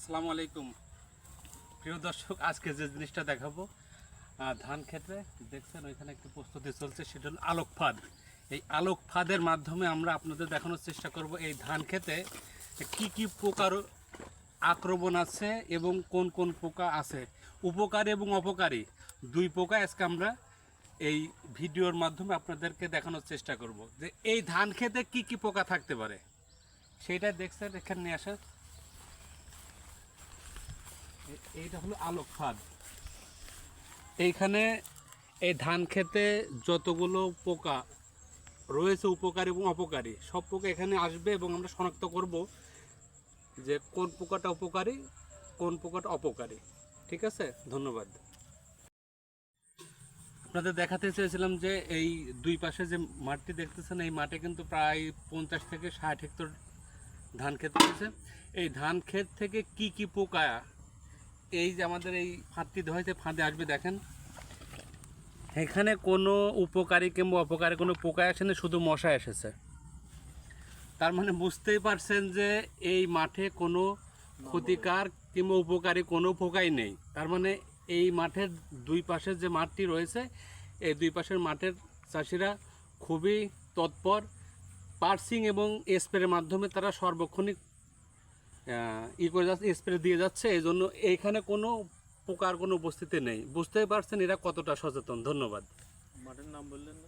আসসালামু আলাইকুম প্রিয় দর্শক, আজকে যে জিনিসটা দেখাবো ধান ক্ষেত্রে দেখছেন ওইখানে একটি প্রস্তুতি চলছে, সেটা হলো আলোক ফাঁদ। এই আলোক ফাঁদের মাধ্যমে আমরা আপনাদের দেখানোর চেষ্টা করব এই ধান ক্ষেতে কি কি পোকার আক্রমণ আছে এবং কোন কোন পোকা আছে, উপকারী এবং অপকারী দুই পোকা আজকে আমরা এই ভিডিওর মাধ্যমে আপনাদেরকে দেখানোর চেষ্টা করব যে এই ধান ক্ষেতে কি কি পোকা থাকতে পারে। সেইটা দেখছেন এখানে নিয়ে আসা, এইটা হলো আলোক ফাঁদ। এইখানে এই ধান খেতে যতগুলো পোকা রয়েছে, উপকারী এবং অপকারী, সব পোকা এখানে আসবে এবং আমরা শনাক্ত করব যে কোন পোকাটা উপকারী কোন পোকাটা অপকারী। ঠিক আছে, ধন্যবাদ। আপনাদের দেখাতে চেয়েছিলাম যে এই দুই পাশে যে মাঠটি দেখতেছেন, এই মাঠে কিন্তু প্রায় 50 থেকে 60 হেক্টর ধান ক্ষেত রয়েছে। এই ধান ক্ষেত থেকে কি কি পোকা এই যে আমাদের এই ফাঁদটি ধরেছে, ফাঁদে আসবে দেখেন এখানে কোনো উপকারী কিংবা অপকারী কোনো পোকা আসেনি, শুধু মশা এসেছে। তার মানে বুঝতেই পারছেন যে এই মাঠে কোনো ক্ষতিকার কিংবা উপকারী কোনো পোকাই নেই। তার মানে এই মাঠের দুই পাশের যে মাঠটি রয়েছে, এই দুই পাশের মাঠের চাষিরা খুবই তৎপর, পার্সিং এবং স্প্রের মাধ্যমে তারা সর্বক্ষণিক করে যাচ্ছে, স্প্রে দিয়ে যাচ্ছে। এই জন্য এইখানে কোনো পোকার কোনো উপস্থিতি নেই। বুঝতেই পারছেন এরা কতটা সচেতন। ধন্যবাদ। মাঠের নাম বললেন না?